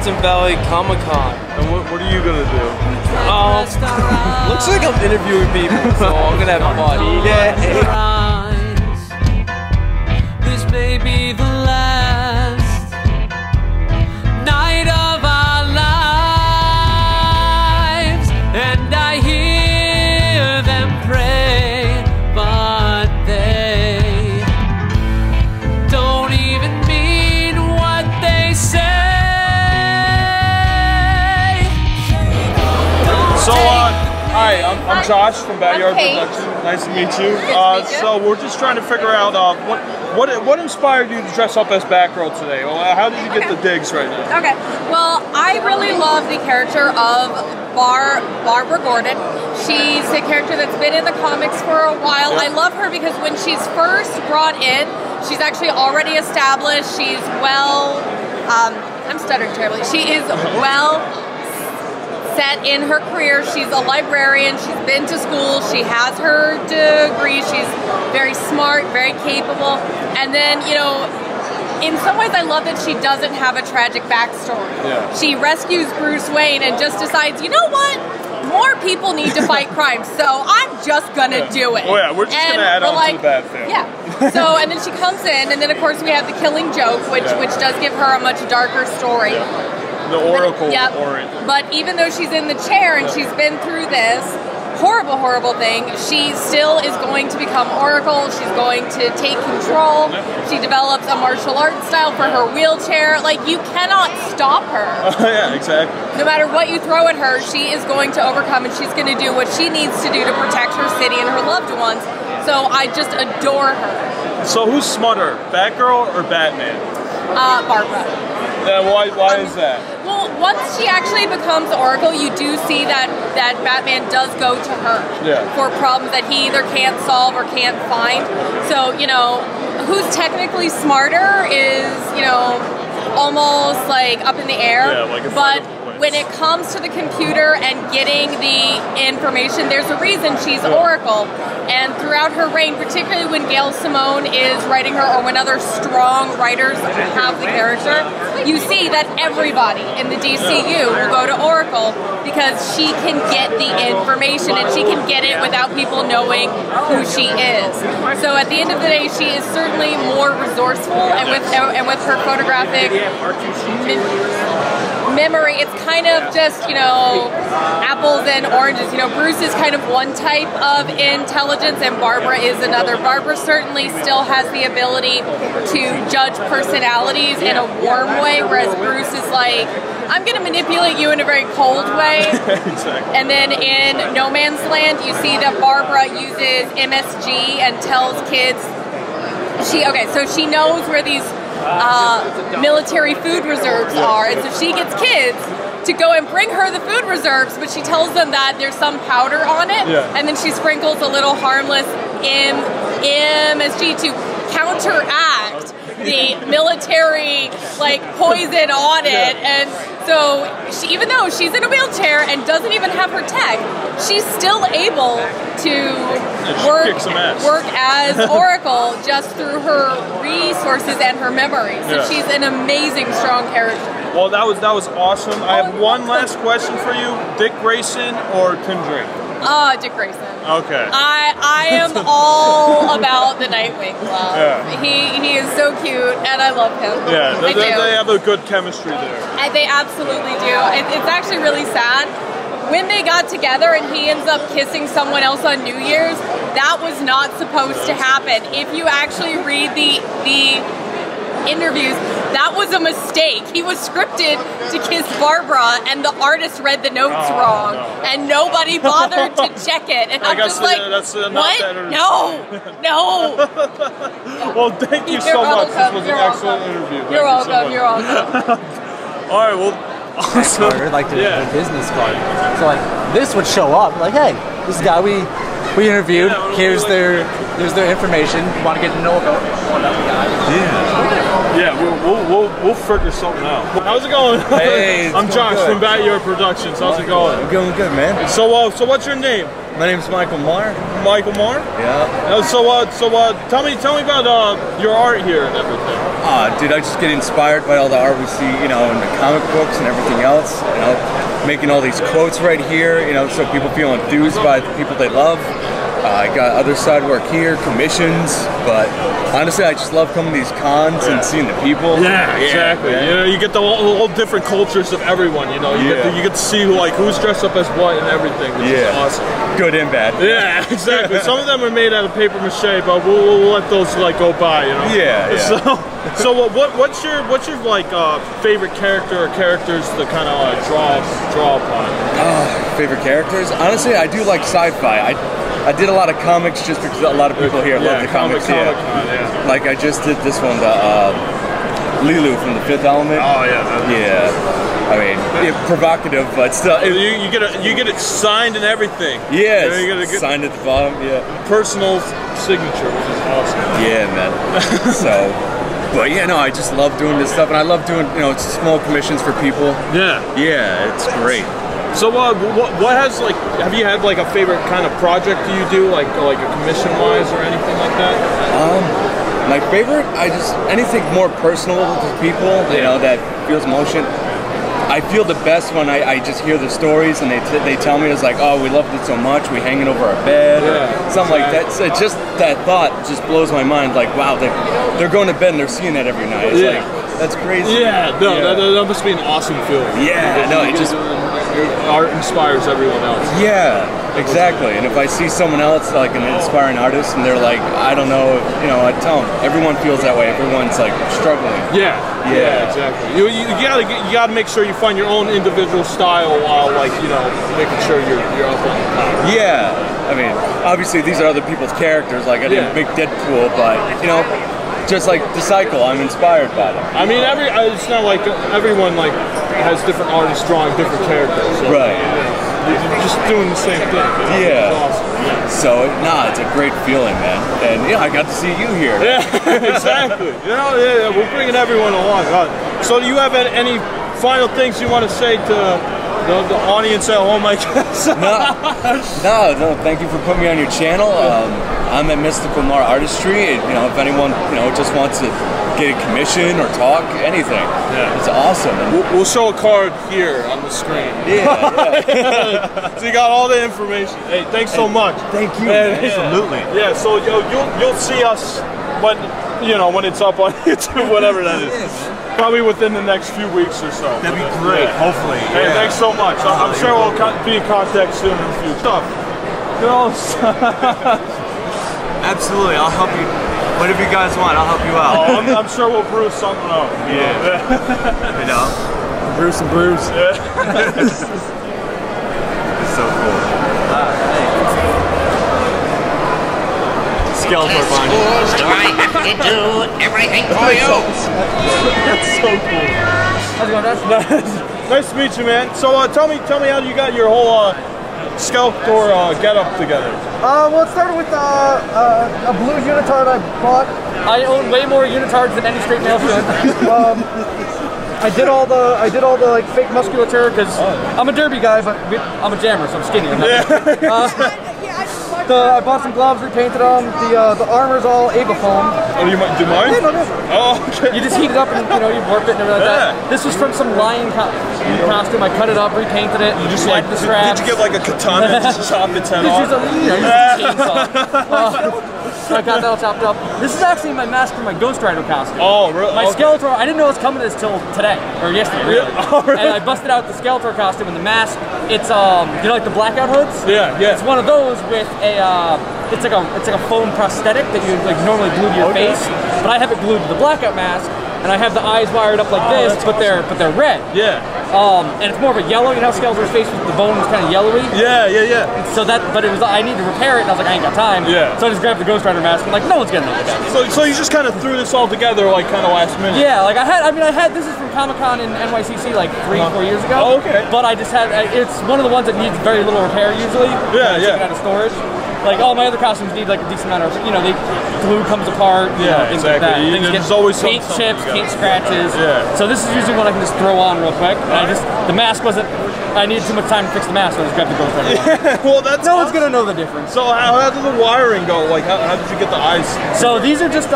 Hudson Valley Comic Con. And what are you gonna do? Looks like I'm interviewing people, so I'm gonna have fun. Yeah. This may be the last night of our lives, and I hear them pray, but they don't even mean what they say. So, hi, I'm Josh from BatYard Production. Nice to meet you. So we're just trying to figure out what inspired you to dress up as Batgirl today? Well, how did you get the digs right now? Okay, well, I really love the character of Barbara Gordon. She's a character that's been in the comics for a while. I love her because when she's first brought in, she's actually already established. She's I'm stuttering terribly. She is well set in her career. She's a librarian. She's been to school. She has her degree. She's very smart, very capable. And then, you know, in some ways I love that she doesn't have a tragic backstory. Yeah. She rescues Bruce Wayne and just decides, you know what? More people need to fight crime, so I'm just gonna do it. Oh yeah, we're just gonna add on to the bad thing. Yeah. So, and then she comes in, and then of course we have the Killing Joke, which does give her a much darker story. Yeah. The Oracle. But even though she's in the chair and she's been through this horrible, horrible thing, she still is going to become Oracle. She's going to take control. She develops a martial arts style for her wheelchair. Like, you cannot stop her. Yeah, exactly. No matter what you throw at her, she is going to overcome, and she's going to do what she needs to do to protect her city and her loved ones. So I just adore her. So who's smarter, Batgirl or Batman? Barbara. Why is that? Well, once she actually becomes Oracle, you do see that Batman does go to her for problems that he either can't solve or can't find. So, you know, who's technically smarter is, you know, almost like up in the air. Yeah, like but when it comes to the computer and getting the information, there's a reason she's Oracle. And throughout her reign, particularly when Gail Simone is writing her, or when other strong writers have the character, you see that everybody in the DCU will go to Oracle because she can get the information, and she can get it without people knowing who she is. So at the end of the day, she is certainly more resourceful, and with her photographic memory, it's kind of just, you know, apples and oranges. You know, Bruce is kind of one type of intelligence and Barbara is another. Barbara certainly still has the ability to judge personalities in a warm way, whereas Bruce is like, I'm going to manipulate you in a very cold way. Exactly. And then in No Man's Land, you see that Barbara uses MSG and tells kids, so she knows where these military food reserves are, and so she gets kids to go and bring her the food reserves, but she tells them that there's some powder on it, and then she sprinkles a little harmless MSG to counteract the military poison on it. And so she, even though she's in a wheelchair and doesn't even have her tech, she's still able to work as Oracle just through her resources and her memory. So she's an amazing, strong character. Well, that was awesome. I have one last question for you: Dick Grayson or Tim Drake? Dick Grayson. Okay. I am all about the Nightwing love. Yeah. He is so cute, and I love him. Yeah, they have a good chemistry there. They absolutely do. It's actually really sad. When they got together and he ends up kissing someone else on New Year's, that was not supposed to happen. If you actually read the interviews, that was a mistake. He was scripted to kiss Barbara, and the artist read the notes wrong, and nobody bothered to check it. And I'm just like, what? No. Well, thank you so much. This was an excellent interview. You're welcome. You're welcome. All right, well. Awesome. Card, like the business card. So like this would show up like, hey, this guy we we interviewed. Here's their information. Want to get to know about the guy? Yeah, we'll figure something out. How's it going? Hey, I'm Josh from BatYard Productions. How's it going? I'm going good, man. So what's your name? My name's Michael Marr. Michael Marr? Yeah. Tell me about your art here and everything. Dude, I just get inspired by all the art we see, you know, in the comic books and everything else. You know, making all these quotes right here, you know, so people feel enthused by the people they love. I got other side work here, commissions, but honestly, I just love coming to these cons and seeing the people. Yeah, exactly. You know, you get the all different cultures of everyone. You know, you get to see who's dressed up as what and everything, which is awesome. Good and bad. Yeah, exactly. Some of them are made out of paper mache, but we'll let those go by. You know. Yeah. So what's your favorite character or characters to kind of draw upon? Favorite characters? Honestly, I do like sci-fi. I did a lot of comics just because a lot of people here love the comics. Like I just did this one, the Lilu from The Fifth Element. Oh yeah. I mean, provocative, but still. You get it signed and everything. Yeah, you get signed at the bottom. Yeah. Personal signature, which is awesome. Yeah, man. But yeah, no, I just love doing this stuff, and I love doing, you know, small commissions for people. Yeah, it's great. So what has have you had a favorite kind of project you do like a commission wise or anything like that? My favorite, anything more personal to people, you know, that feels emotion. I feel the best when I just hear the stories and they tell me it's like, oh, we loved it so much, we hang it over our bed, or something like that. So just that thought just blows my mind. Like, wow, they're going to bed and they're seeing that every night. It's like, that's crazy. Yeah, no, that must be an awesome feeling. Yeah, no, it just. Your art inspires everyone else. Yeah, exactly. And if I see someone else like an inspiring artist and they're like, I don't know, you know, I tell them everyone feels that way. Everyone's like struggling. Yeah, exactly. You gotta make sure you find your own individual style while making sure you're up on the top. Yeah, I mean, obviously these are other people's characters. Like I didn't make Deadpool, but you know. Just like the cycle, I'm inspired by them. I mean, it's not like everyone has different artists drawing different characters. So, right. You're just doing the same thing. Yeah. It's awesome. So, it's a great feeling, man. And I got to see you here. Yeah, exactly. We're bringing everyone along. So, do you have any final things you want to say to the audience at home, I guess? No. Thank you for putting me on your channel. I'm at Mystical Mar Artistry. You know, if anyone just wants to get a commission or talk, anything, it's awesome. And we'll show a card here on the screen. Yeah. So you got all the information. Hey, thanks so much. Thank you. Absolutely. Yeah. So you'll see us when it's up on YouTube, whatever that is. Probably within the next few weeks or so. That'd be great, hopefully. Hey, thanks so much. I'm sure we'll be in contact soon in the future. Absolutely, I'll help you. Whatever you guys want, I'll help you out. I'm sure we'll brew something up. You know? Bruce and Bruce. It's so cool. Skeletor behind you. Do I have to do everything for you? That's so cool. How's it going, Dad? Nice to meet you, man. So tell me how you got your whole Skeletor get-up together. Well, it started with a blue unitard I bought. I own way more unitards than any straight male should. I did all the fake musculature because I'm a derby guy, but I'm a jammer, so I'm skinny. I bought some gloves, repainted them. The armor's all Abafoam. Oh, you might do mine? Yeah, no. Oh, okay. You just heat it up and you warp it and everything like that. This was from some lion costume. I cut it up, repainted it. You just the straps. Did you get like a katana and just chop its head off? Use a chainsaw. So I got that all chopped up. This is actually my mask for my Ghost Rider costume. Oh, really? My Skeletor, I didn't know it was coming till today, or yesterday, really. Oh, really? And I busted out the Skeletor costume and the mask. It's like the blackout hoods? Yeah. It's one of those with it's like a foam prosthetic that you normally glue to your face, but I have it glued to the blackout mask, and I have the eyes wired up like this, but they're red. Yeah. And it's more of a yellow. You know how Skeletor's face with the bone was kind of yellowy? Yeah. So but it was, I need to repair it, and I was like, I ain't got time. Yeah. So I just grabbed the Ghost Rider mask, and no one's getting that. So you just kind of threw this all together kind of last minute? Yeah, I had this is from Comic-Con in NYCC 3-4 years ago. Oh, okay. But I just had, it's one of the ones that needs very little repair usually. Yeah. Take it out of storage. like all my other costumes need like a decent amount of, you know, glue comes apart, things like that. Things get always paint chips, paint scratches. Yeah. So this is usually one I can just throw on real quick. And the mask wasn't. I needed too much time to fix the mask, so I just grabbed the GoPro. Well, that's no one's gonna know the difference. So how did the wiring go? Like how did you get the eyes? So these are just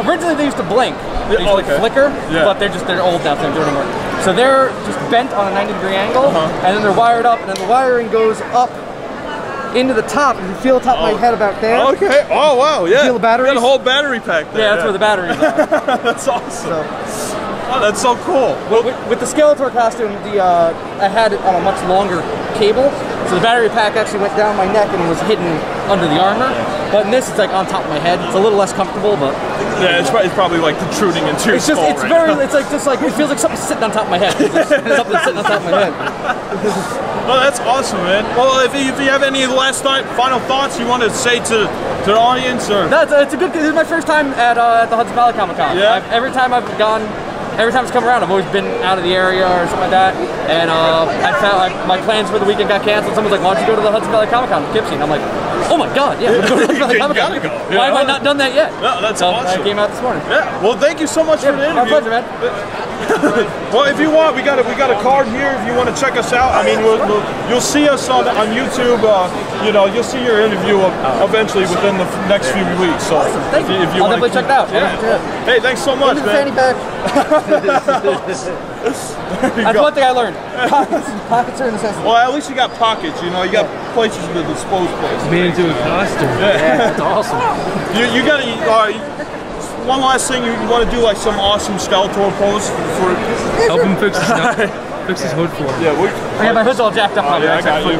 originally they used to blink. They used to like flicker, but they're old now, so they don't do it anymore. So they're just bent on a 90-degree angle, and then they're wired up, and then the wiring goes up into the top. You can feel the top of my head about there. Okay. Oh wow. Yeah. You feel the batteries? You got a whole battery pack there. Yeah, that's where the batteries are. That's awesome. Oh, that's so cool. With the Skeletor costume, I had it on a much longer cable, so the battery pack actually went down my neck and was hidden under the armor. But in this, it's like on top of my head. It's a little less comfortable, but yeah, it's probably like protruding into your skull. It's like it feels like something's sitting on top of my head. Something's sitting on top of my head. Oh, that's awesome, man. Well, if you have any final thoughts you want to say to the audience, or it's a good. This is my first time at the Hudson Valley Comic Con. Yeah. Every time it's come around, I've always been out of the area or something like that. And I found my plans for the weekend got canceled. Someone's like, "Why don't you go to the Hudson Valley Comic Con in Poughkeepsie?" And I'm like, "Oh my God, yeah, we're going to the Hudson Valley Comic Con. Why have I not done that yet?" No, that's so awesome. I came out this morning. Yeah. Well, thank you so much for the interview. My pleasure, man. Well, if you want, we got a card here. If you want to check us out, I mean, you'll see us on YouTube. You know, you'll see your interview eventually within the next few weeks. So Thank you. I'll definitely check it out. Yeah. Hey, thanks so much, man. That's one thing I learned. Pockets are a necessity. Well, at least you got pockets. You know, you got places to dispose places. Made into a costume. Yeah, that's awesome. You got to. One last thing, you want to do like some awesome Skeletor pose for help him fix his hood for him. Yeah, my hood's all jacked up. I got you.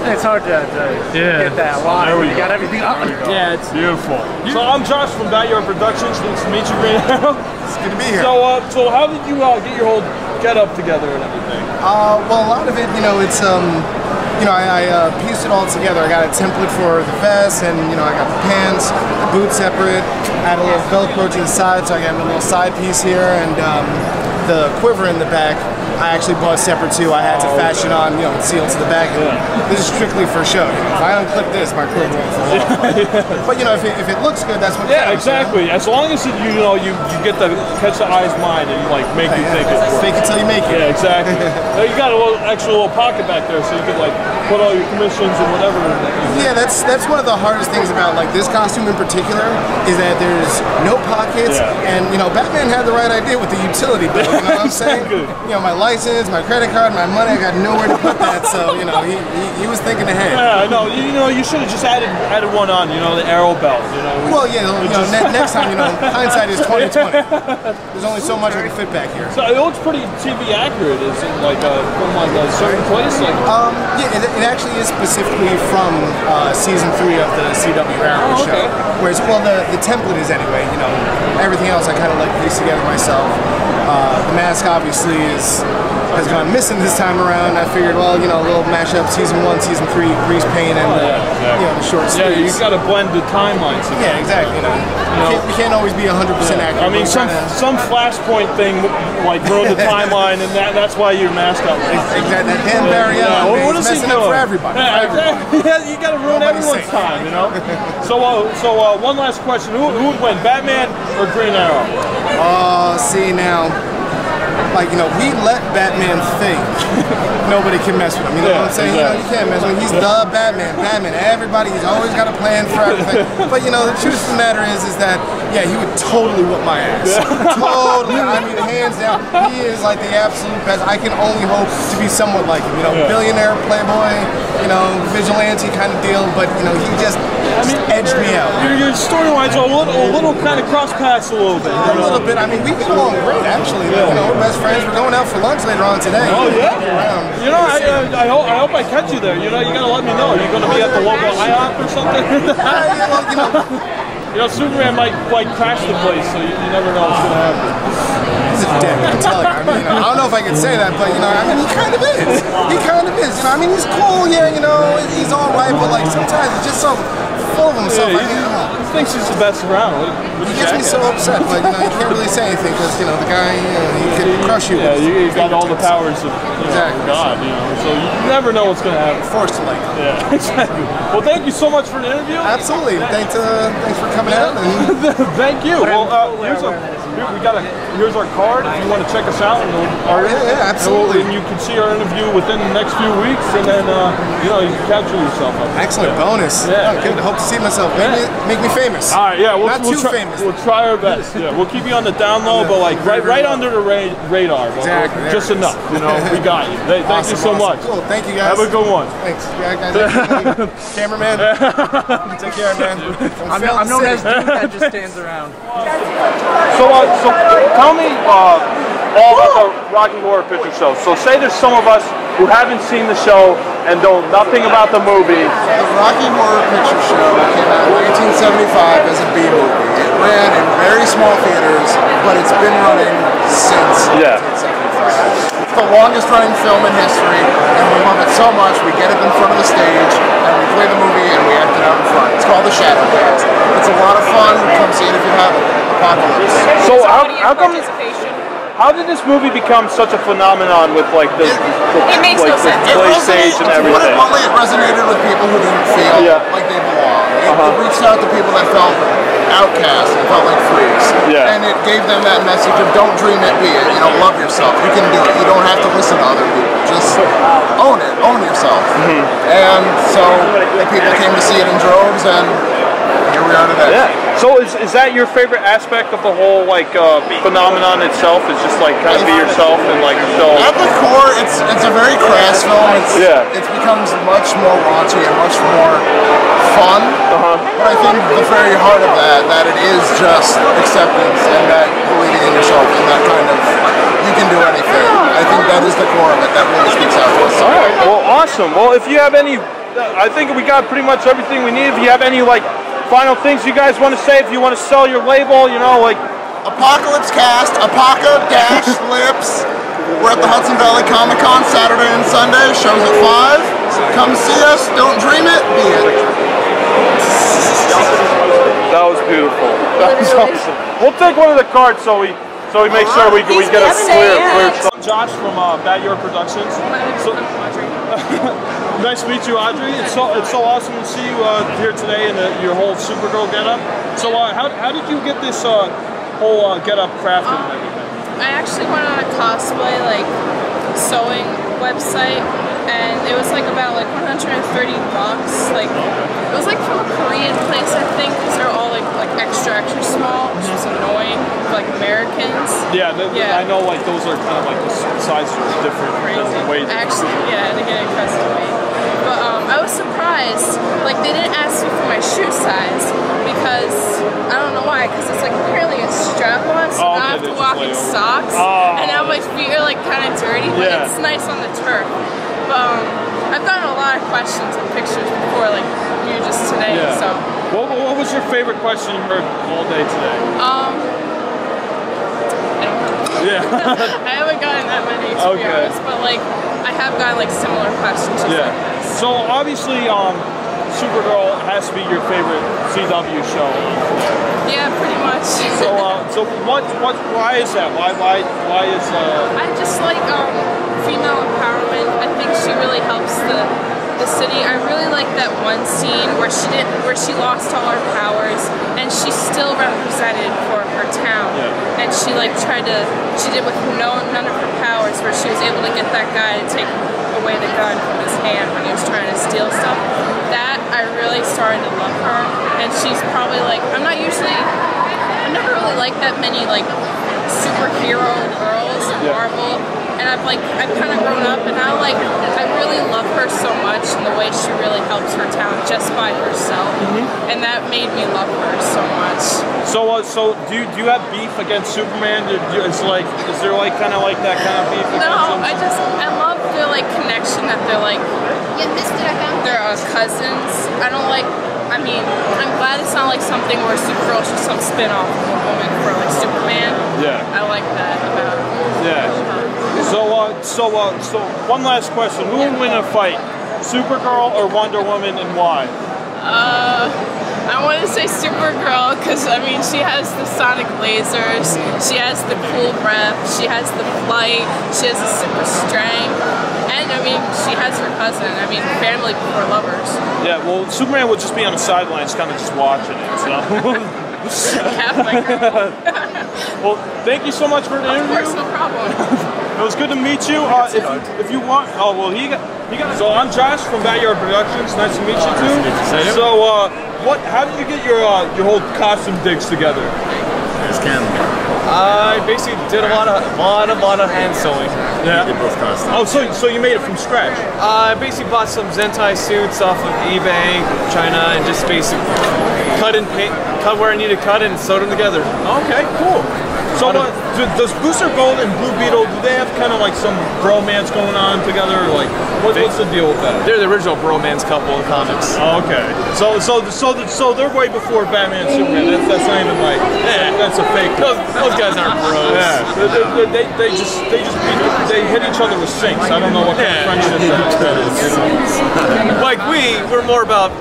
It's hard to get that line. There we You got everything up. Yeah, it's beautiful. So I'm Josh from BatYard Productions. Nice to meet you, Green Hornet. It's good to be here. So how did you get your whole get-up together and everything? Well, a lot of it, you know, it's I pieced it all together. I got a template for the vest, and you know, I got the pants, the boots separate. I had a little Velcro to the side, so I got a little side piece here, and the quiver in the back I actually bought separate too. I had to fashion on, you know, seal to the back. This is strictly for show. You know, if I unclip this, my quiver won't fall off. But you know, if it looks good, that's what counts. Exactly. You know? As long as you get the catch the eye's mind and like make you think it works. Fake it till you make it. Yeah, exactly. You got a extra little pocket back there, so you can like put all your commissions and whatever. Yeah, that's one of the hardest things about like this costume in particular is that there's no pockets, and you know, Batman had the right idea with the utility bill. You know what I'm saying? You know, my license, my credit card, my money, I got nowhere to put that. So you know, he was thinking ahead. Yeah, no, you know, you should have just added one on. You know, the arrow belt. You know. Well, yeah, you know, next time, you know, hindsight is 20/20. There's only so much I can fit back here. So it looks pretty TV accurate. Is it like from like a certain place? Like yeah, it actually is specifically from season 3 of the CW Arrow show. Whereas, well, the template is anyway. You know, everything else I kind of like piece together myself. The mask obviously has gone missing this time around. I figured, well, you know, a little mashup season 1, season 3, grease paint, and you know, the short sleeves. Yeah, you got to blend the timelines. Yeah, exactly. You know, we can't always be 100% accurate. I mean, some Flashpoint thing like ruined the timeline, and that's why your mask got exactly. That Dan Barry what is messing up for everybody. Yeah, you got to ruin everyone's time, you know. So one last question: Who would win, Batman or Green Arrow? See now. Like, you know, we let Batman think nobody can mess with him. You know what I'm saying? Exactly. You know, you can't mess with him. He's the Batman. Everybody, he's always got a plan for everything. But, you know, the truth of the matter is that, yeah, he would totally whip my ass. Totally. I mean, hands down, he is like the absolute best. I can only hope to be somewhat like him. You know, billionaire, playboy, you know, vigilante kind of deal. But, you know, he just edged me out. Your storylines are a little kind of cross paths a little bit. A little bit. I mean, we get along great, actually. You know, we're best friends. We're going out for lunch later on today. Oh yeah. You know, I hope I catch you there. You know, you gotta let me know. You're gonna be at the local IHOP or something. Yeah, well, you know. You know, Superman might crash the place, so you never know what's gonna happen. He's a dick, I'm telling you. I mean, you know, I don't know if I can say that, but you know, I mean, he kind of is. He kind of is. You know, I mean, he's cool. Yeah, you know, he's all right, but like sometimes he's just so full of himself. thinks he's the best around. He gets me so upset, but you can't really say anything because the guy, he could crush you. Yeah, he's got all the powers of God, so you never know what's going to happen. Forced to like him. Yeah, exactly. Well, thank you so much for the interview. Absolutely. Thanks for coming out. Thank you. Well, here's our card. If you want to check us out, absolutely. And you can see our interview within the next few weeks, and then you can capture yourself. Excellent bonus. Yeah, good. Hope to see myself. Make me famous. All right, yeah, we'll too famous. We'll try our best. Yeah, we'll keep you on the down low, but like right under the radar. Exactly. Just enough. We got you. Thank you so much. Cool. Thank you guys. Have a good one. Thanks. Yeah, guys. Cameraman. Take care, man. I'm known as dude that just stands around. So tell me all about the Rocky Horror Picture Show. So say there's some of us who haven't seen the show and know nothing about the movie. The Rocky Horror Picture Show came out in 1975 as a B movie. It ran in very small theaters, but it's been running since 1975. It's the longest running film in history, and we love it so much, we get it in front of the stage, and we play the movie, and we act it out in front. It's called The Shadowcast. It's a lot of fun. Come see it if you have it. Apocalypse. So how did this movie become such a phenomenon with like the makes no sense. play stage and everything? It resonated with people who didn't feel like they belonged. It reached out to people that felt outcast and felt like freaks. And it gave them that message of don't dream it, be it. Love yourself. You can do it. You don't have to listen to other people. Just own it. Own yourself. And so the people came to see it in droves, and here we are today. Yeah. So is that your favorite aspect of the whole phenomenon itself? Is just like kind of be yourself and like show. At the core, it's a very crass film. It becomes much more raunchy and much more fun. But I think the very heart of that it is just acceptance and that believing in yourself and that kind of you can do anything. I think that is the core of it. That really speaks out to us. All right. Well, awesome. Well, if you have any, I think we got pretty much everything we need. If you have any final things you guys want to say, if you want to sell your label, Apocalypse Cast, Apoca-Lips. We're at the Hudson Valley Comic Con Saturday and Sunday. Shows at 5. Come see us. Don't dream it. Be it. That was beautiful. That was awesome. We'll take one of the cards so we make sure we get a clear stuff. Josh from BatYard Productions. Nice to meet you, Audrey. It's so awesome to see you here today in your whole Supergirl getup. So how did you get this whole getup crafted and everything? I actually went on a cosplay sewing website, and it was about $130. It was from a Korean place, I think, because they're all extra small, which was annoying for Americans. Yeah, I know those are kind of the sizes are different. Crazy. Actually, yeah, they get it custom made. But I was surprised. They didn't ask me for my shoe size because I don't know why. Because it's apparently a strap-on, so now I have to walk in socks, and now my feet are kind of dirty. But it's nice on the turf. But I've gotten a lot of questions and pictures before, you just today. Yeah. So. What was your favorite question you heard all day today? Yeah. I haven't gotten that many to be honest, but I have gotten similar questions. Yeah. So obviously, Supergirl has to be your favorite CW show. Yeah, pretty much. So why is that? Why is I just like female empowerment. I think she really helps the city. I really like that one scene where she lost all her powers and she still represented for her town. Yeah. And she she did with none of her powers, where she was able to get that guy to take away the gun from his hand when he was trying to steal stuff. That I really started to love her, and she's probably I've never really liked that many superhero girls in Marvel. And I've kind of grown up, and now I really love her so much, and the way she really helps her town just by herself, and that made me love her so much. So do you have beef against Superman? Is there kind of that kind of beef? No, I love their connection that they're they're cousins. I don't I mean, I'm glad it's not something where Supergirl's just some spin-off of a woman for Superman. Yeah. I like that about her. Yeah. So one last question. Who would win a fight? Supergirl or Wonder Woman, and why? I want to say Supergirl because, I mean, she has the sonic lasers, she has the cool breath, she has the flight, she has the super strength, and, I mean, she has her cousin. I mean, family before lovers. Yeah, well, Superman would just be on the sidelines kind of just watching it, so. Well, thank you so much for the interview. Of course, no problem. It was good to meet you. If you want, oh well, he got. So I'm Josh from BatYard Productions. Nice to meet you too. So how did you get your whole costume digs together? It's Cam. I basically did a lot of hand sewing. Yeah. Did both costumes. Oh, so you made it from scratch? I basically bought some Zentai suits off of eBay, China, and just basically cut where I needed to cut it and sewed them together. Okay, cool. So does Booster Gold and Blue Beetle, do they have kind of like some bromance going on together? Like, what's the deal with that? They're the original bromance couple in comics. Oh, okay. So they're way before Batman and Superman. That's not even like, that's a fake. Those guys aren't bros. Yeah. They hit each other with sinks. I don't know what kind of friendship that is. Like we're more about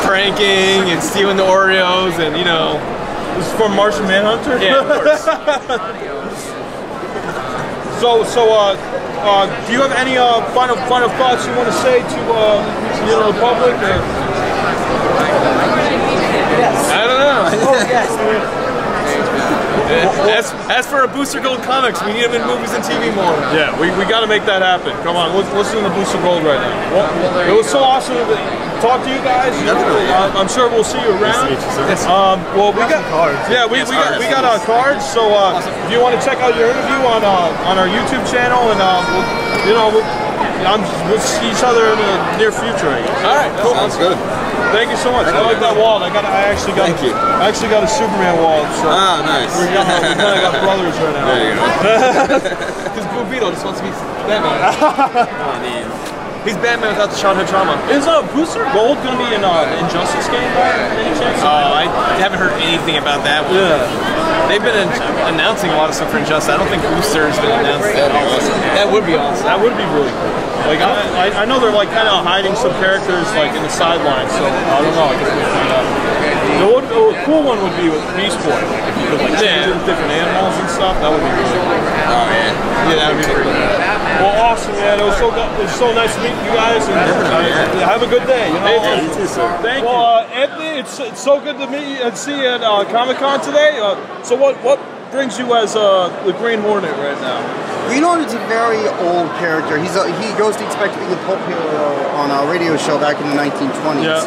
pranking and stealing the Oreos and, you know. This is from Martian Manhunter? Yeah, of course. Do you have any final thoughts you want to say to the public? Or? Yes. I don't know. Oh, yes. As for a Booster Gold comics, we need them in movies and TV more. Yeah, we got to make that happen. Come on, listen to Booster Gold right now. Well, it was so awesome to talk to you guys. I'm sure we'll see you around. Well, we got cards. Yeah, we got our cards. So if you want to check out your interview on our YouTube channel, and we'll see each other in the near future. I guess. All right, cool. Sounds good. Thank you so much. I like that wall. I actually got a Superman wall. So nice. We kind of got brothers right now. There you go. Because Blue Beetle just wants to be Batman. He's Batman without the childhood trauma. Is Booster Gold going to be in Injustice game by any chance? I haven't heard anything about that one. Yeah. They've been announcing a lot of stuff for Injustice. I don't think Booster's been announced. That would be awesome. That would be really cool. Like I know they're like kind of hiding some characters like in the sidelines, so I don't know. I guess we'll find out. The cool one would be with Beast Boy. If you could like change different animals and stuff, that would be really cool. Oh yeah. Yeah, that would be pretty cool. Well, awesome, man. It was so nice to meet you guys, and have a good day. You know? Hey, you too, sir. Thank you. Well, Anthony, it's so good to meet you and see you at Comic-Con today. So what brings you as the Green Hornet right now? Green Hornet's a very old character. He goes to expect to be the Pope Hero on a radio show back in the 1920s. Yeah.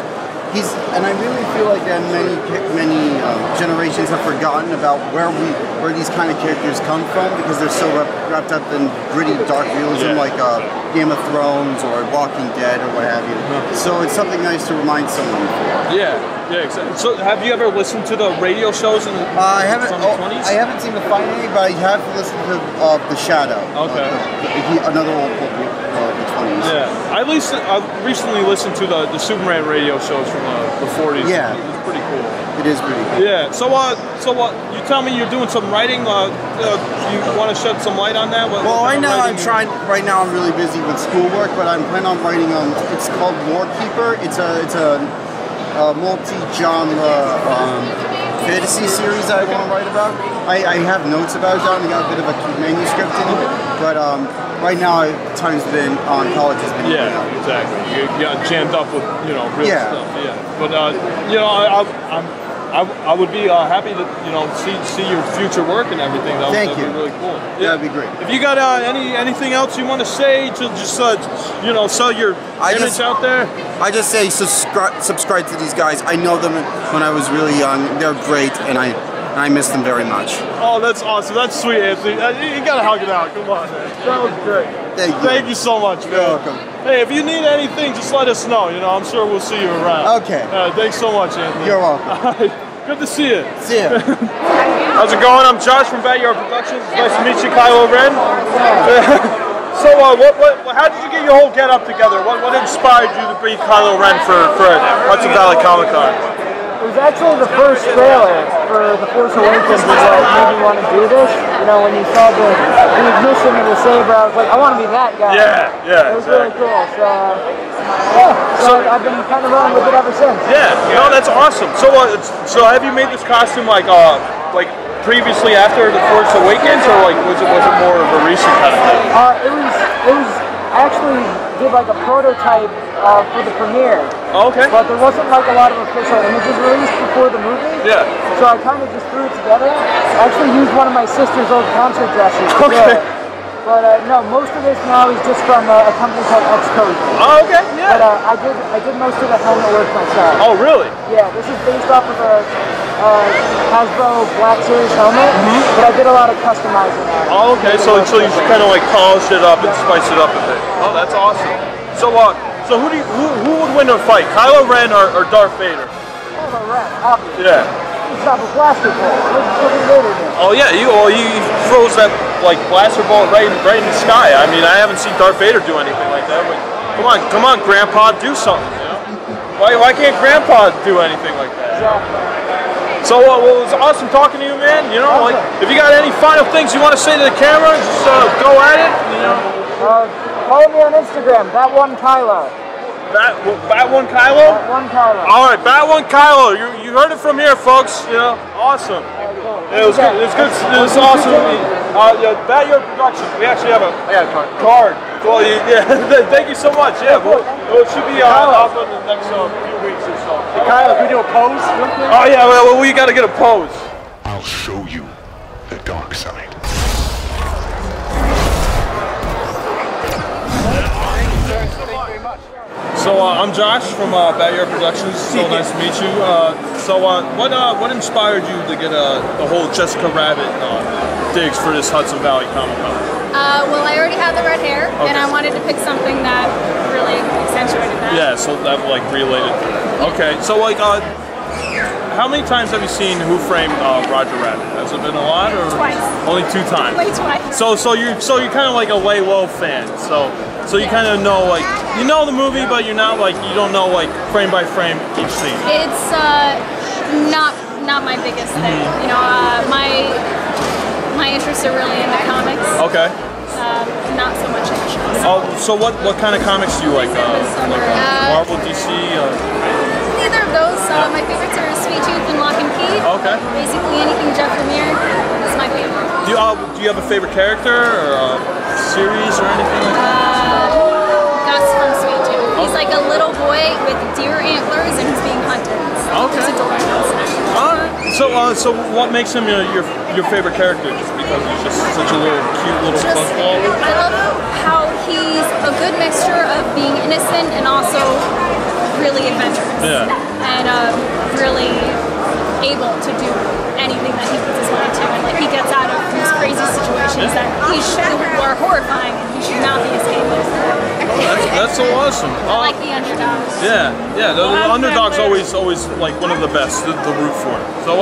And I really feel like that many generations have forgotten about where these kind of characters come from because they're so wrapped up in gritty, dark realism like Game of Thrones or Walking Dead or what have you. So it's something nice to remind someone for. Yeah, exactly. So have you ever listened to the radio shows from the 20s? I haven't seen the final, but I have listened to The Shadow. Okay. Another old book of the 20s. Yeah. I recently listened to the Superman radio shows from the 40s. Yeah. It's pretty cool. It is pretty cool. Yeah. So you tell me you're doing some writing. You want to shed some light on that? Well, right now I'm really busy with schoolwork, but I'm planning on writing. It's called Lorekeeper. It's a multi-genre fantasy series that I want to write about. I have notes about it. I got a bit of a manuscript in it, but right now time's been on college has been exactly. You got jammed up with real stuff. Yeah, but I would be happy to see your future work and everything. That'd be really cool. Yeah, that'd be great. If you got anything else you want to say to just sell your image out there, I just say subscribe to these guys. I know them when I was really young. They're great, and I miss them very much. Oh, that's awesome. That's sweet, Anthony. You gotta hug it out. Come on, man. That was great. Thank you so much, man. You're welcome. Hey, if you need anything, just let us know. I'm sure we'll see you around. Okay. Thanks so much, Anthony. You're welcome. All right. Good to see you. See ya. How's it going? I'm Josh from BatYard Productions. It's nice to meet you, Kylo Ren. So, how did you get your whole get-up together? What inspired you to be Kylo Ren for Hudson Valley Comic Con? was actually the first trailer for The Force Awakens that made me want to do this. You know, when you saw the ignition of the saber, I was like, I want to be that guy. Yeah, it was really cool. So I've been kind of running with it ever since. Yeah, no, that's awesome. So have you made this costume like previously after The Force Awakens, or like was it more of a recent kind of thing? It was actually did like a prototype for the premiere. Oh, okay. But there wasn't like a lot of official images released before the movie. Yeah. So I kind of just threw it together. I actually used one of my sister's old concert dresses. Okay. But no, most of this now is just from a company called Xcode. Oh, okay. Yeah. But I did most of the helmet work myself. Oh, really? Yeah. This is based off of a Hasbro Black Series helmet, but I did a lot of customizing on it. Oh, okay. So you kind of like polish it up and spice it up a bit. Oh, that's awesome. So who would win a fight, Kylo Ren or Darth Vader? Kylo Ren, obviously. Yeah. He's got a blaster bolt. Look what Vader did. Oh yeah, he throws that like blaster bolt right in the sky. I mean, I haven't seen Darth Vader do anything like that. But come on, Grandpa, do something. You know? Why can't Grandpa do anything like that? Exactly. So well, it was awesome talking to you, man. You know, like if you got any final things you want to say to the camera, just go at it. You know. Follow me on Instagram, Bat1Kylo. Bat1Kylo? Bat1Kylo. All right, Bat1Kylo. You heard it from here, folks. You know, awesome. It was good. It was good. It was awesome. BatYard Productions. We actually have a card. Well, yeah. Thank you so much. Yeah, it should be up in the next few weeks or so. Hey, Kylo, can we do a pose? Oh yeah. Well, we got to get a pose. I'll show you the dark side. So I'm Josh from BatYard Productions. So nice to meet you. What inspired you to get the whole Jessica Rabbit digs for this Hudson Valley Comic Con? Well, I already had the red hair, and I wanted to pick something that really accentuated that. Yeah, so that like related to that. Okay, so like, how many times have you seen Who Framed Roger Rabbit? Has it been a lot, or twice? Only 2 times. Way twice. So you're kind of like a lay low fan. So you kind of know, like, you know the movie, but you're not like, you don't know like frame by frame each scene. It's not my biggest thing. You know, my interests are really in the comics. Okay. Not so much in the shows. Oh, so what kind of comics do you like? Marvel, DC? Neither of those. My favorites are Sweet Tooth and Lock and Key. Okay. Basically anything Jeff Lemire is my favorite. Do you have a favorite character or series or anything like that? Gus from Sweet Tooth. He's like a little boy with deer antlers and he's being hunted. Okay. He's adorable. Alright. So what makes him your favorite character? Just because he's just such a cute little fuzzball? I love how he's a good mixture of being innocent and also really adventurous. Yeah. And really able to do anything that he puts his mind to, and like he gets out of these crazy situations that are horrifying and he should not be escaping. That's so awesome. I like the underdogs. Yeah. The underdog's always like one of the best to root for. So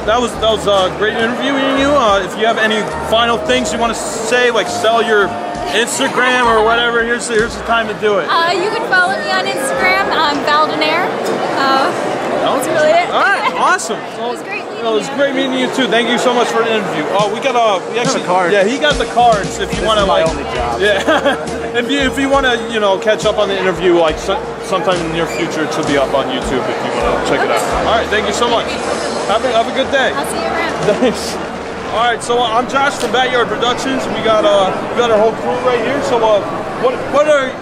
that was a great interviewing you. If you have any final things you want to say, like sell your Instagram or whatever, here's the time to do it. You can follow me on Instagram. I'm Valdenaire. That's really it. All right, awesome. It was great meeting you. It was great meeting you too. Thank you so much for the interview. We actually cards. Yeah, he got the cards. If you want to like, only job. Yeah. if you want to catch up on the interview like sometime in the near future, it should be up on YouTube if you want to check it out. All right, thank you so much. Have a good day. I'll see you around. Thanks. All right, so I'm Josh from BatYard Productions. We got our whole crew right here. So what are,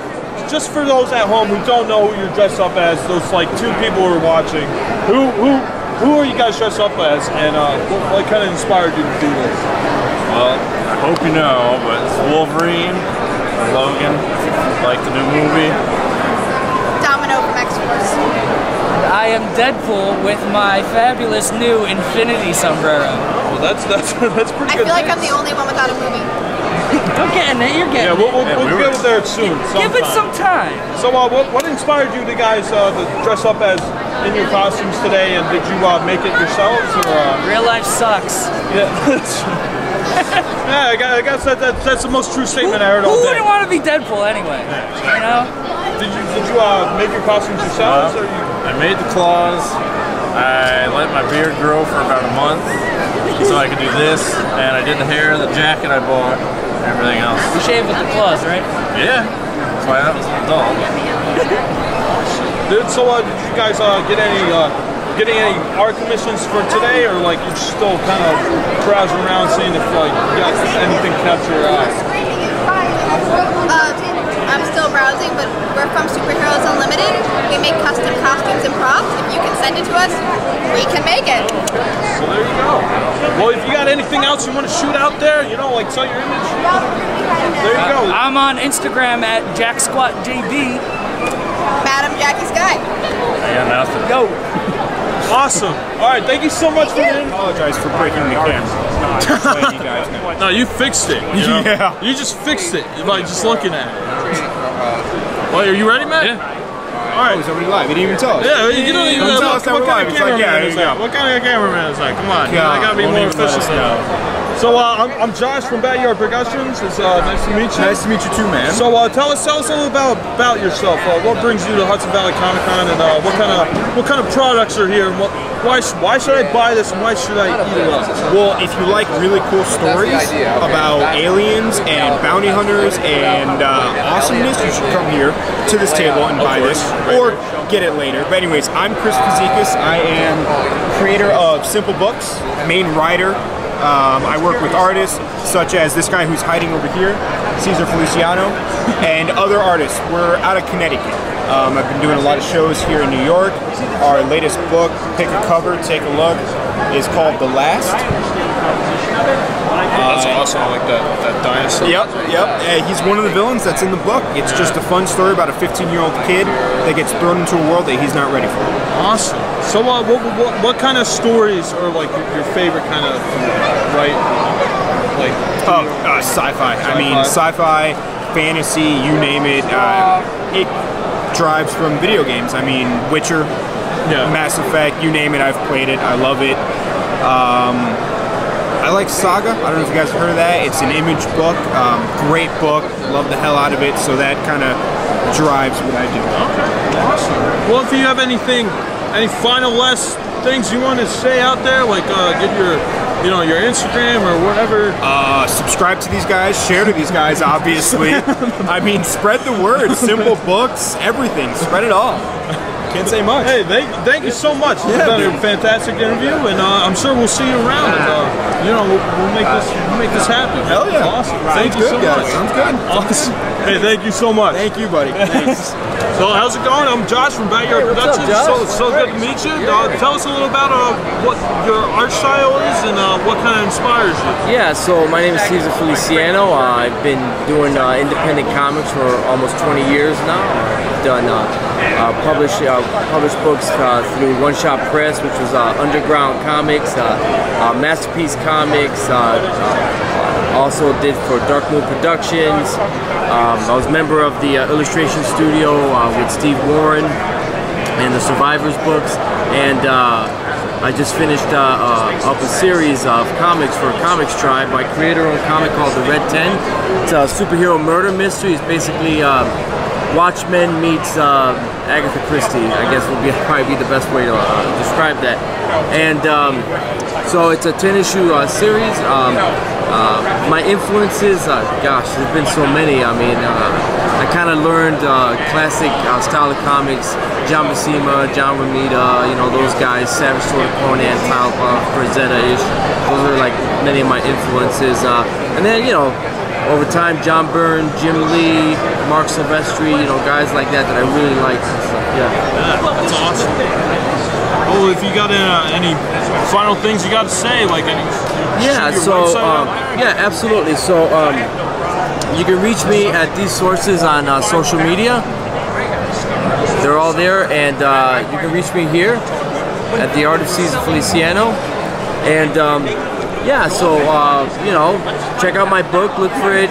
just for those at home who don't know who you're dressed up as, those like 2 people who are watching, who are you guys dressed up as, and what kind of inspired you to do this? Well, I hope you know, but it's Wolverine, Logan, like the new movie. Domino from X-Force. I am Deadpool with my fabulous new Infinity sombrero. Well, that's pretty good. I feel like I'm the only one without a movie. You're getting it. You're getting it. Yeah, we'll get there soon. Give it some time. So, what inspired you guys to dress up as in your costumes today? And did you make it yourselves? Or, Real life sucks. Yeah. Yeah, I guess that's the most true statement I heard all day. Who wouldn't want to be Deadpool anyway? You know? Did you make your costumes yourselves? Or I made the claws. I let my beard grow for about a month so I could do this, and I did the hair, the jacket I bought, and everything else. You shaved with the claws, right? Yeah. That's why that was dull. So did you guys getting any art commissions for today, or like you're still kind of browsing around seeing if like you got anything catch your eye? I'm still browsing, but we're from Superheroes Unlimited. We make custom costumes and props. If you can send it to us, we can make it. So there you go. Well, if you got anything else you want to shoot out there, you know, like sell your image, there you go. I'm on Instagram at JackSquatJB. Madam Jackie Sky. I got nothing. Yo. Awesome. All right, thank you so much for the apologize for breaking the camera. You guys know. No, you fixed it. You know? Yeah. You just fixed it by just looking at it. Well, are you ready, Matt? Yeah. All right. Oh, it's already live. You didn't even tell us. Yeah, you don't even tell us that we're live. It's like, yeah, there you go. What kind of cameraman is that? Come on. God, I gotta be more efficient. So I'm Josh from BatYard Productions. It's nice to meet you. Nice to meet you too, man. So tell us a little about yourself. What brings you to Hudson Valley Comic Con, and what kind of products are here? And why should I buy this, and why should I eat it up? Well, if you like really cool stories about aliens and bounty hunters and awesomeness, you should come here to this table and buy this, or get it later. But anyways, I'm Chris Fizikis. I am creator of Simple Books, main writer. I work with artists such as this guy who's hiding over here, Cesar Feliciano, and other artists. We're out of Connecticut. I've been doing a lot of shows here in New York. Our latest book, pick a cover, take a look, is called The Last. That's awesome. I like that dinosaur. Yep. He's one of the villains that's in the book. It's just a fun story about a 15-year-old kid that gets thrown into a world that he's not ready for. Awesome. So what kind of stories are like your favorite kind of sci-fi. I mean, sci-fi, fantasy, you name it. It drives from video games. I mean, Witcher, Mass Effect, you name it, I've played it. I love it. I like Saga. I don't know if you guys have heard of that. It's an image book. Great book. Love the hell out of it. So that kind of drives what I do. Okay. Awesome. Well, if you have any final last things you want to say out there, like give your Instagram or whatever. Subscribe to these guys. Share to these guys, obviously. I mean, spread the word. Simple Books. Everything. Spread it all. Can't say much. Hey, thank you so much. It's been a fantastic interview, and I'm sure we'll see you around. And we'll make this happen. Hell yeah! Awesome. Thank you so much. Sounds good. Awesome. Hey, thank you so much. Thank you, buddy. Thanks. So how's it going? I'm Josh from BatYard Productions. So good to meet you. Tell us a little about what your art style is and what kind of inspires you. Yeah. So my name is Cesar Feliciano. I've been doing independent comics for almost 20 years now. I've done published books through One Shot Press, which was Underground Comics, Masterpiece Comics. Also did for Dark Moon Productions. I was a member of the illustration studio with Steve Warren and the Survivors books, and I just finished up a series of comics for Comics Tribe, my creator-owned comic called The Red 10. It's a superhero murder mystery. It's basically Watchmen meets Agatha Christie, I guess would probably be the best way to describe that. And so it's a 10-issue series. My influences, gosh, there's been so many. I mean, I kind of learned classic style of comics, John Buscema, John Romita, those guys, Savage Sword, Conan, Talpa, Frazetta-ish. Those are like many of my influences. And then, over time, John Byrne, Jim Lee, Mark Silvestri, guys like that I really like. So, yeah. That's awesome. Well, if you got any final things you got to say, like any. Yeah. So absolutely. So you can reach me at these sources on social media. They're all there, and you can reach me here at the Art of Cesar Feliciano, and. Check out my book, look for it.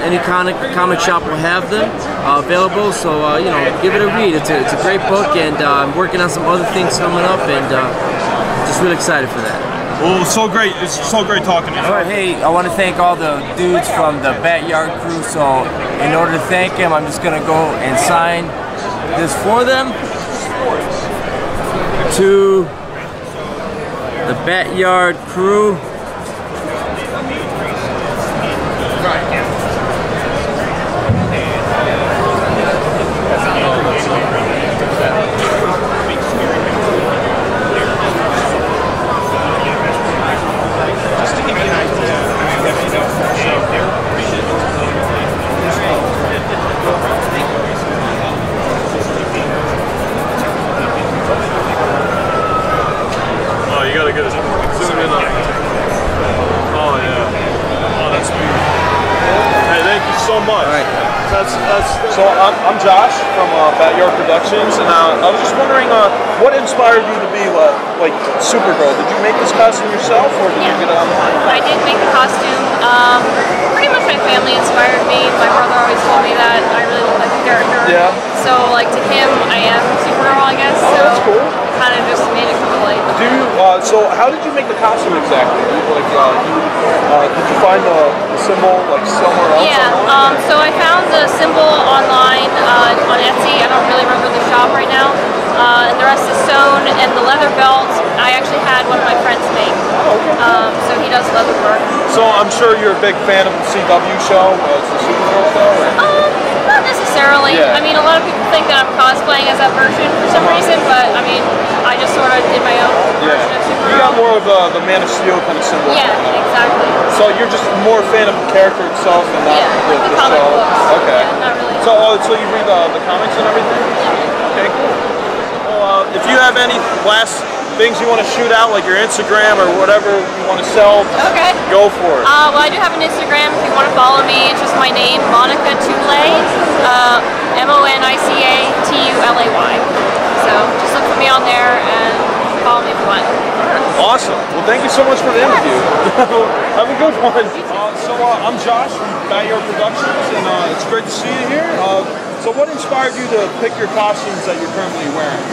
Any comic shop will have them available, so give it a read. It's a great book, and I'm working on some other things coming up, and just really excited for that. Well, it's so great talking to you. All right, hey, I want to thank all the dudes from the BatYard crew, so in order to thank them, I'm just going to go and sign this for them. To the BatYard crew. Oh, you gotta get it. Zoom in on it. Oh yeah. Oh, that's beautiful. Hey, thank you so much. All right. So I'm Josh from BatYard Productions, and I was just wondering, what inspired you to be like Supergirl? Did you make this costume yourself, or did you get it online? I did make the costume. Pretty much my family inspired me. My brother always told me that I really look like the character. Yeah. So like to him, I am Supergirl, I guess. Oh, so that's cool. Kind of just made it come to life. Do you? So how did you make the costume exactly? Did you find the symbol like somewhere else? Yeah. So I found the symbol online on Etsy. I don't really remember the shop right now. And the rest is sewn, and the leather belt I actually had one of my friends make. Oh, okay. So he does leather work. So I'm sure you're a big fan of the CW show. It's the Supergirl show. Not necessarily. Yeah. I mean, a lot of people think that I'm cosplaying as that version for some reason, but I mean, I just sort of did my own version of Supergirl. You got more of the Man of Steel kind of symbol. Yeah, exactly. So you're just more a fan of the character itself and not the comic show. books. Okay. Yeah, not really. So you read the comics and everything? Yeah. Okay, cool. Well, if you have any last things you want to shoot out, like your Instagram or whatever you want to sell, go for it. Well, I do have an Instagram if you want to follow me. It's just my name, Monica Tulay, MONICATULAY. So just look for me on there and follow me if you want. Awesome. Well, thank you so much for the interview. Have a good one. I'm Josh from BatYard Productions, and it's great to see you here. So what inspired you to pick your costumes that you're currently wearing?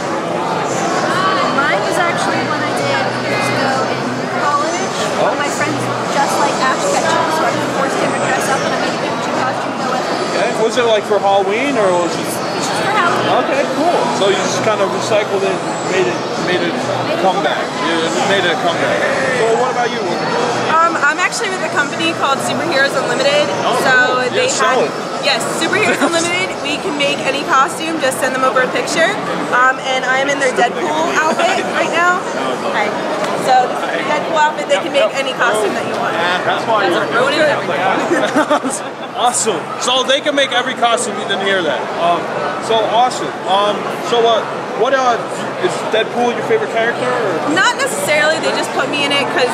Mine was actually one I did years ago in college. One of my friends just like Ash Ketchum, so I forced him to dress up and I made a Pikachu costume to go with it. Okay. Was it like for Halloween or was it just for Halloween? Okay, cool. So you just kind of recycled it, made it come back. Yeah, made it a comeback. So what about you? I'm actually with a company called Superheroes Unlimited. So cool. they Sell it. Yes, Superheroes Unlimited. We can make any costume, just send them over a picture. And I am in their Deadpool outfit right now. Okay. So this is the Deadpool outfit. They can make any costume that you want. That's why you're ruining everything. Awesome. So they can make every costume. You didn't hear that. So awesome. What is Deadpool your favorite character? Or? Not necessarily. They just put me in it because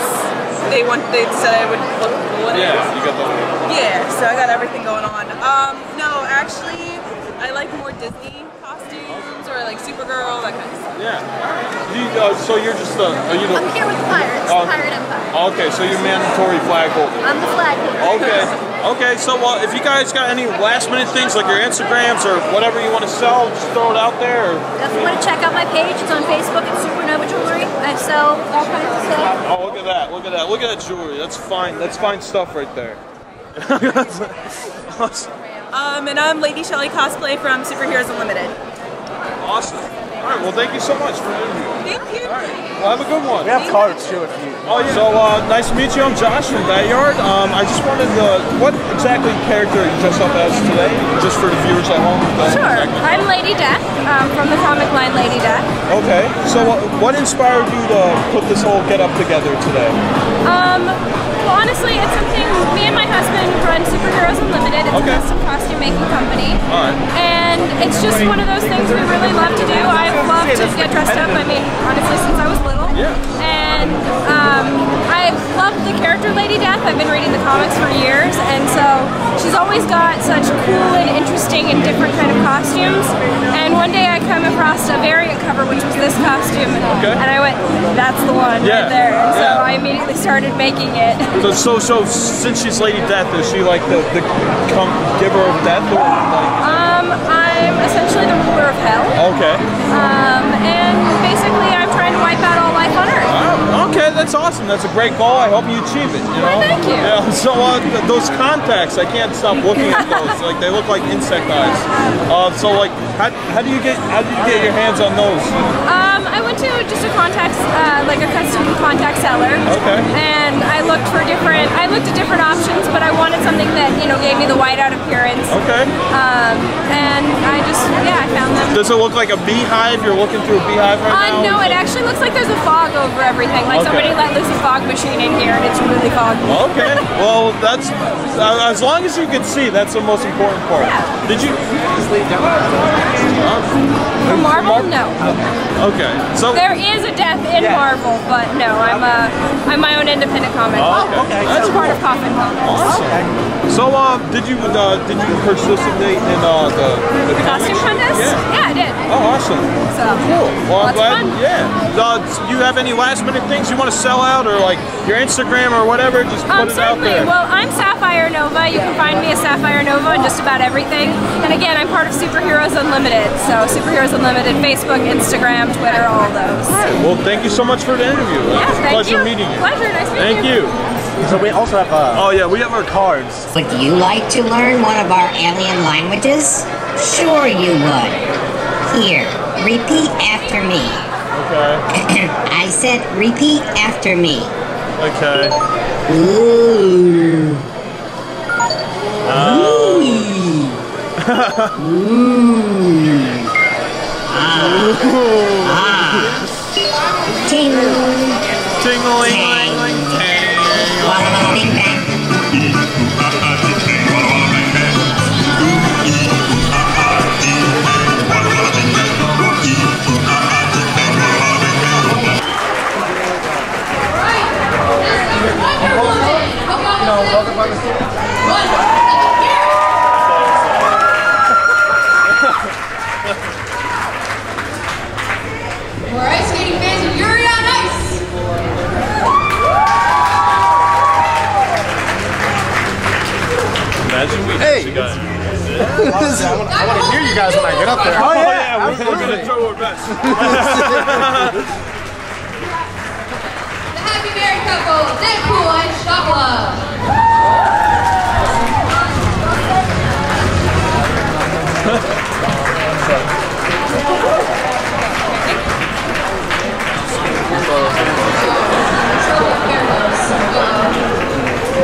they said I would look cool in it. Yeah, you got the. Yeah, so I got everything going on. No, actually, I like more Disney costumes or like Supergirl, that kind of stuff. Yeah. So you're just are you the? I'm here with the Pirates, the Pirate Empire. Okay, so you're mandatory flag holder. I'm the flag holder. Okay. Okay, so if you guys got any last minute things like your Instagrams or whatever you want to sell, just throw it out there. Definitely want to check out my page. It's on Facebook at Supernova Jewelry. I sell all kinds of stuff. Oh, look at that! Look at that! Look at that jewelry. That's fine. That's fine stuff right there. Awesome. And I'm Lady Shelley Cosplay from Superheroes Unlimited. Awesome. All right. Well, thank you so much for the interview. Thank you. All right. Well, have a good one. We have cards too if you. Oh yeah. So nice to meet you. I'm Josh from BatYard. I just wanted what exactly character you dressed up as today, just for the viewers at home. Sure. I'm Lady Death from the comic line Lady Death. Okay. So what inspired you to put this whole get up together today? Well, honestly, it's something me and my husband run Superheroes Unlimited. It's a custom costume making company. All right. And it's just one of those things we really love to do. I've loved to get dressed up. I mean, honestly, since I was little. Yeah. And I've loved the character Lady Death. I've been reading the comics for years, and so she's always got such cool and interesting and different kind of costumes. And one day I come across a variant cover, which was this costume, and I went, "That's the one right there." And so I immediately started making it. So since she's Lady Death, is she like the giver of death, or like? I'm essentially the ruler of hell. Okay. And basically I'm trying to wipe out all life on Earth. Okay, that's awesome. That's a great goal. I hope you achieve it. You know? Well, thank you. Yeah. So those contacts, I can't stop looking at those. Like they look like insect eyes. So like, how do you get your hands on those? I went to just a contacts, like a custom contact seller. Okay. And I looked at different options, but I wanted something that, you know, gave me the whiteout appearance. Okay. And I found them. Does it look like a beehive? You're looking through a beehive right now? No, it actually looks like there's a fog over everything. Like somebody let loose a fog machine in here and it's really foggy. Okay. Well, that's, as long as you can see, that's the most important part. Yeah. Did you? Marvel? No. Okay. So there is a death in Marvel, but no, I'm my own independent comic. Oh, okay. That's part of Coffin Comics. Awesome. So, did you participate in the costume contest? Yeah, I did. Oh, awesome. So cool. Well, I'm glad. Fun. Yeah. Do you have any last-minute things you want to sell out, or like your Instagram or whatever? Just put it out there. Well, I'm Sapphire Nova. You can find me as Sapphire Nova on just about everything. And again, I'm part of Superheroes Unlimited. So Superheroes Unlimited, Facebook, Instagram, Twitter, all those. All right. Well, thank you so much for the interview. Yeah, It's a pleasure meeting you. Pleasure. Nice meeting you. Thank you. So we also have oh yeah, we have our cards. Would you like to learn one of our alien languages? Sure you would. Here, repeat after me. Okay. I said repeat after me. Okay. Ooh. Ooh. Ting. Ting-a-ling-ling-ling, ting. Bing bang. For ice skating fans of Yuri on Ice. Imagine we Hey. got. I want to hear you guys when I get up there. Oh yeah, we're gonna throw our best. The happy married couple, Deadpool and Shotla.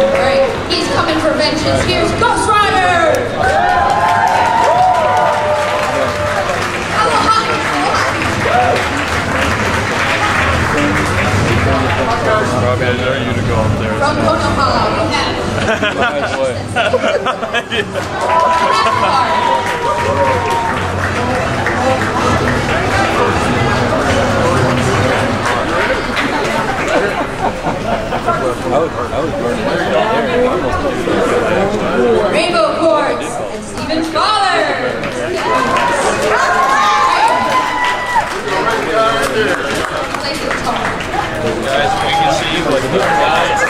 Alright, he's coming for vengeance. Here's Ghost Rider! Robbie, I dare you to go up there. From Konoha, we have Rainbow Quartz and Steven's father. Guys, we can see you like little guys.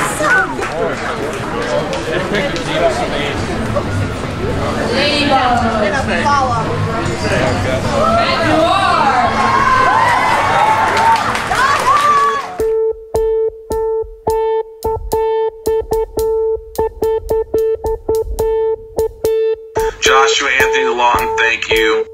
Joshua Anthony Lawton, thank you.